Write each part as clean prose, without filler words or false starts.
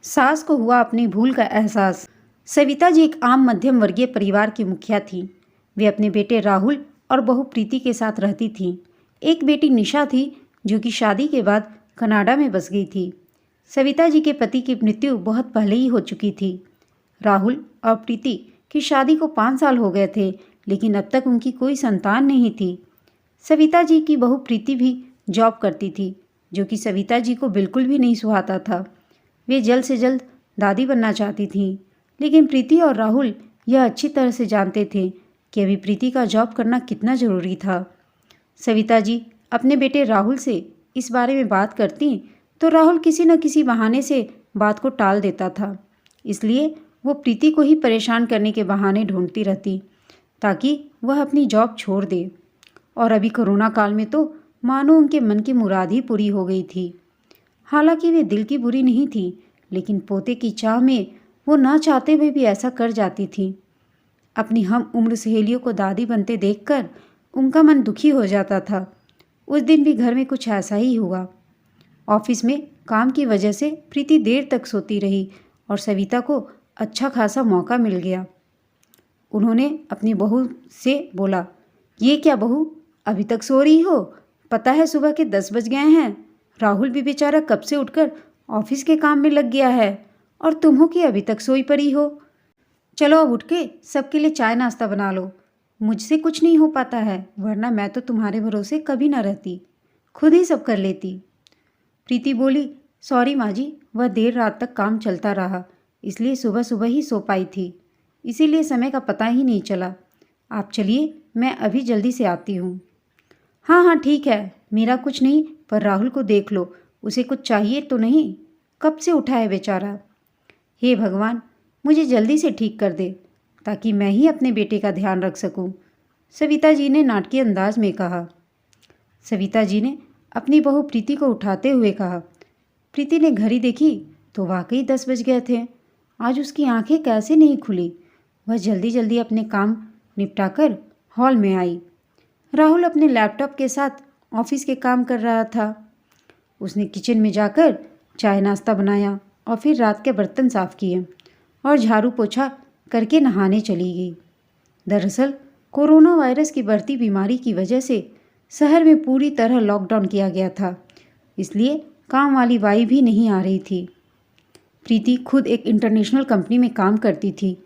सास को हुआ अपनी भूल का एहसास। सविता जी एक आम मध्यम वर्गीय परिवार की मुखिया थीं। वे अपने बेटे राहुल और बहू प्रीति के साथ रहती थीं। एक बेटी निशा थी जो कि शादी के बाद कनाडा में बस गई थी। सविता जी के पति की मृत्यु बहुत पहले ही हो चुकी थी। राहुल और प्रीति की शादी को 5 साल हो गए थे, लेकिन अब तक उनकी कोई संतान नहीं थी। सविता जी की बहू प्रीति भी जॉब करती थी, जो कि सविता जी को बिल्कुल भी नहीं सुहाता था। वे जल्द से जल्द दादी बनना चाहती थीं, लेकिन प्रीति और राहुल यह अच्छी तरह से जानते थे कि अभी प्रीति का जॉब करना कितना ज़रूरी था। सविता जी अपने बेटे राहुल से इस बारे में बात करती तो राहुल किसी न किसी बहाने से बात को टाल देता था। इसलिए वो प्रीति को ही परेशान करने के बहाने ढूंढती रहती ताकि वह अपनी जॉब छोड़ दे। और अभी कोरोना काल में तो मानो उनके मन की मुराद ही पूरी हो गई थी। हालांकि वे दिल की बुरी नहीं थी, लेकिन पोते की चाह में वो ना चाहते हुए भी ऐसा कर जाती थी। अपनी हम उम्र सहेलियों को दादी बनते देखकर उनका मन दुखी हो जाता था। उस दिन भी घर में कुछ ऐसा ही हुआ। ऑफिस में काम की वजह से प्रीति देर तक सोती रही और सविता को अच्छा खासा मौका मिल गया। उन्होंने अपनी बहू से बोला, ये क्या बहू, अभी तक सो रही हो? पता है सुबह के 10 बज गए हैं। राहुल भी बेचारा कब से उठकर ऑफिस के काम में लग गया है और तुम हो कि अभी तक सोई पड़ी हो। चलो अब उठ के सबके लिए चाय नाश्ता बना लो। मुझसे कुछ नहीं हो पाता है, वरना मैं तो तुम्हारे भरोसे कभी ना रहती, खुद ही सब कर लेती। प्रीति बोली, सॉरी माँ जी, वह देर रात तक काम चलता रहा, इसलिए सुबह सुबह ही सो पाई थी, इसीलिए समय का पता ही नहीं चला। आप चलिए, मैं अभी जल्दी से आती हूँ। हाँ हाँ ठीक है, मेरा कुछ नहीं, पर राहुल को देख लो, उसे कुछ चाहिए तो नहीं? कब से उठा है बेचारा। हे भगवान, मुझे जल्दी से ठीक कर दे ताकि मैं ही अपने बेटे का ध्यान रख सकूं, सविता जी ने नाटकीय अंदाज में कहा। सविता जी ने अपनी बहू प्रीति को उठाते हुए कहा। प्रीति ने घड़ी देखी तो वाकई 10 बज गए थे। आज उसकी आंखें कैसे नहीं खुली। वह जल्दी जल्दी अपने काम निपटाकर हॉल में आई। राहुल अपने लैपटॉप के साथ ऑफिस के काम कर रहा था। उसने किचन में जाकर चाय नाश्ता बनाया और फिर रात के बर्तन साफ किए और झाड़ू पोछा करके नहाने चली गई। दरअसल कोरोना वायरस की बढ़ती बीमारी की वजह से शहर में पूरी तरह लॉकडाउन किया गया था, इसलिए काम वाली बाई भी नहीं आ रही थी। प्रीति खुद एक इंटरनेशनल कंपनी में काम करती थी।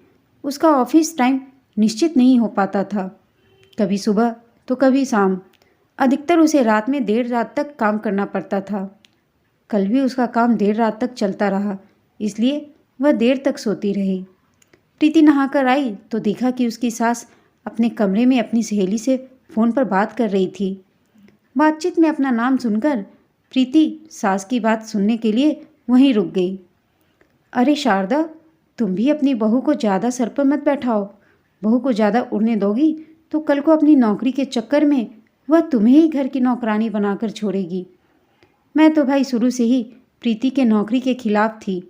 उसका ऑफिस टाइम निश्चित नहीं हो पाता था, कभी सुबह तो कभी शाम। अधिकतर उसे रात में देर रात तक काम करना पड़ता था। कल भी उसका काम देर रात तक चलता रहा, इसलिए वह देर तक सोती रही। प्रीति नहाकर आई तो देखा कि उसकी सास अपने कमरे में अपनी सहेली से फ़ोन पर बात कर रही थी। बातचीत में अपना नाम सुनकर प्रीति सास की बात सुनने के लिए वहीं रुक गई। अरे शारदा, तुम भी अपनी बहू को ज़्यादा सर पर मत बैठाओ। बहू को ज़्यादा उड़ने दोगी तो कल को अपनी नौकरी के चक्कर में वह तुम्हें ही घर की नौकरानी बनाकर छोड़ेगी। मैं तो भाई शुरू से ही प्रीति के नौकरी के खिलाफ थी।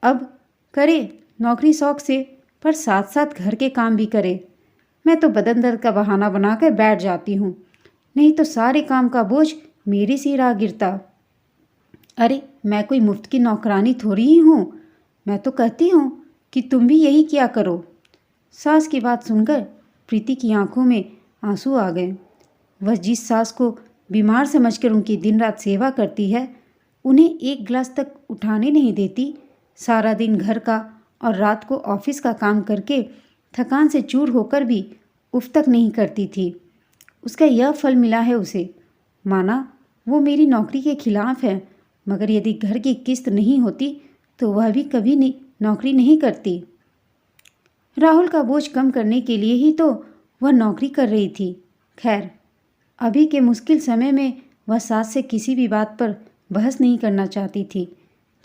अब करे नौकरी शौक से, पर साथ साथ घर के काम भी करे। मैं तो बदन दर्द का बहाना बनाकर बैठ जाती हूँ, नहीं तो सारे काम का बोझ मेरे सिर आ गिरता। अरे मैं कोई मुफ्त की नौकरानी थोड़ी ही हूँ, मैं तो कहती हूँ कि तुम भी यही किया करो। सास की बात सुनकर प्रीति की आंखों में आंसू आ गए। वह जिस सास को बीमार समझकर उनकी दिन रात सेवा करती है, उन्हें एक गिलास तक उठाने नहीं देती, सारा दिन घर का और रात को ऑफिस का काम करके थकान से चूर होकर भी उफ तक नहीं करती थी। उसका यह फल मिला है उसे। माना वो मेरी नौकरी के खिलाफ है, मगर यदि घर की किस्त नहीं होती तो वह भी कभी नहीं नौकरी नहीं करती। राहुल का बोझ कम करने के लिए ही तो वह नौकरी कर रही थी। खैर, अभी के मुश्किल समय में वह सास से किसी भी बात पर बहस नहीं करना चाहती थी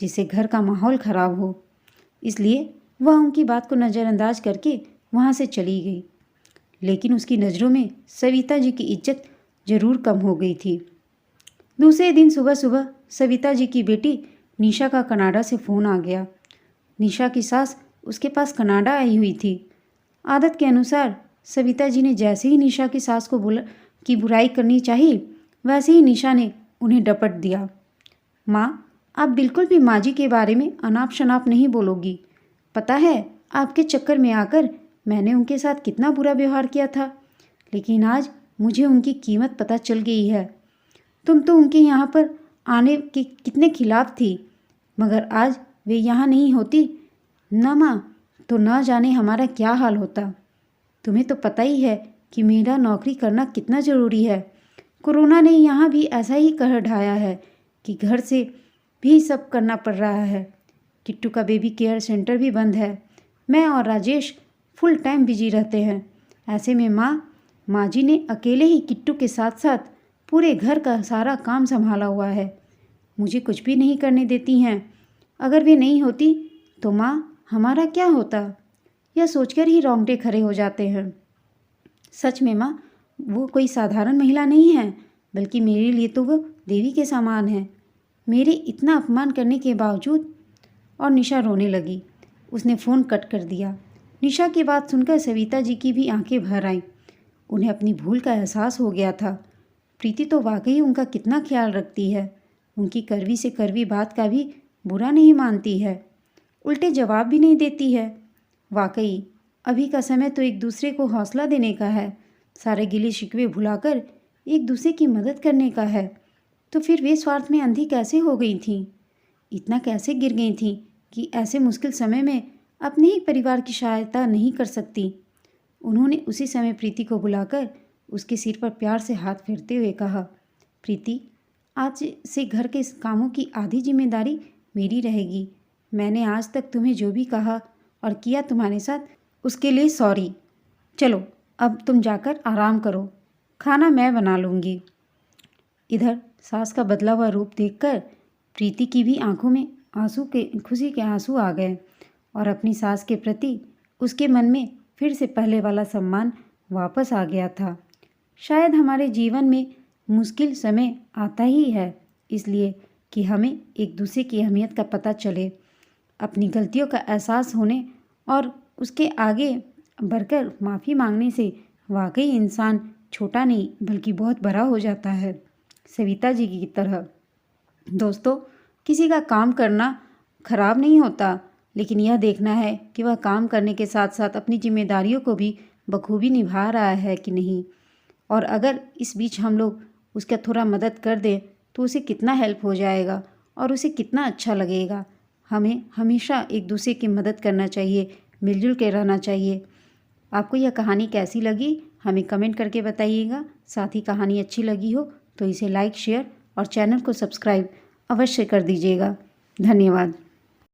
जिससे घर का माहौल खराब हो, इसलिए वह उनकी बात को नज़रअंदाज करके वहाँ से चली गई। लेकिन उसकी नज़रों में सविता जी की इज्जत ज़रूर कम हो गई थी। दूसरे दिन सुबह सुबह सविता जी की बेटी निशा का कनाडा से फ़ोन आ गया। निशा की सास उसके पास कनाडा आई हुई थी। आदत के अनुसार सविता जी ने जैसे ही निशा की सास को बोला कि बुराई करनी चाहिए, वैसे ही निशा ने उन्हें डपट दिया। माँ, आप बिल्कुल भी माँ जी के बारे में अनाप शनाप नहीं बोलोगी। पता है आपके चक्कर में आकर मैंने उनके साथ कितना बुरा व्यवहार किया था, लेकिन आज मुझे उनकी कीमत पता चल गई है। तुम तो उनके यहाँ पर आने के कितने खिलाफ थी, मगर आज वे यहाँ नहीं होती न माँ, तो न जाने हमारा क्या हाल होता। तुम्हें तो पता ही है कि मेरा नौकरी करना कितना ज़रूरी है। कोरोना ने यहाँ भी ऐसा ही कह ढाया है कि घर से भी सब करना पड़ रहा है। किट्टू का बेबी केयर सेंटर भी बंद है। मैं और राजेश फुल टाइम बिजी रहते हैं। ऐसे में माँ जी ने अकेले ही किट्टू के साथ साथ पूरे घर का सारा काम संभाला हुआ है। मुझे कुछ भी नहीं करने देती हैं। अगर वे नहीं होती तो माँ हमारा क्या होता, यह सोचकर ही रोंगटे खड़े हो जाते हैं। सच में माँ, वो कोई साधारण महिला नहीं है, बल्कि मेरे लिए तो वो देवी के समान है। मेरे इतना अपमान करने के बावजूद। और निशा रोने लगी। उसने फ़ोन कट कर दिया। निशा की बात सुनकर सविता जी की भी आंखें भर आईं। उन्हें अपनी भूल का एहसास हो गया था। प्रीति तो वाकई उनका कितना ख्याल रखती है। उनकी कड़वी से कड़वी बात का भी बुरा नहीं मानती है, उल्टे जवाब भी नहीं देती है। वाकई अभी का समय तो एक दूसरे को हौसला देने का है, सारे गिले शिकवे भुलाकर एक दूसरे की मदद करने का है। तो फिर वे स्वार्थ में अंधी कैसे हो गई थीं? इतना कैसे गिर गई थीं कि ऐसे मुश्किल समय में अपने ही परिवार की सहायता नहीं कर सकती? उन्होंने उसी समय प्रीति को बुलाकर उसके सिर पर प्यार से हाथ फेरते हुए कहा, प्रीति, आज से घर के कामों की आधी जिम्मेदारी मेरी रहेगी। मैंने आज तक तुम्हें जो भी कहा और किया तुम्हारे साथ, उसके लिए सॉरी। चलो अब तुम जाकर आराम करो, खाना मैं बना लूँगी। इधर सास का बदला हुआ रूप देखकर प्रीति की भी आंखों में खुशी के आंसू आ गए और अपनी सास के प्रति उसके मन में फिर से पहले वाला सम्मान वापस आ गया था। शायद हमारे जीवन में मुश्किल समय आता ही है इसलिए कि हमें एक दूसरे की अहमियत का पता चले, अपनी गलतियों का एहसास होने और उसके आगे बढ़कर माफ़ी मांगने से वाकई इंसान छोटा नहीं बल्कि बहुत बड़ा हो जाता है, सविता जी की तरह। दोस्तों, किसी का काम करना खराब नहीं होता, लेकिन यह देखना है कि वह काम करने के साथ साथ अपनी जिम्मेदारियों को भी बखूबी निभा रहा है कि नहीं। और अगर इस बीच हम लोग उसका थोड़ा मदद कर दें तो उसे कितना हेल्प हो जाएगा और उसे कितना अच्छा लगेगा। हमें हमेशा एक दूसरे की मदद करना चाहिए, मिलजुल के रहना चाहिए। आपको यह कहानी कैसी लगी हमें कमेंट करके बताइएगा। साथ ही कहानी अच्छी लगी हो तो इसे लाइक, शेयर और चैनल को सब्सक्राइब अवश्य कर दीजिएगा। धन्यवाद।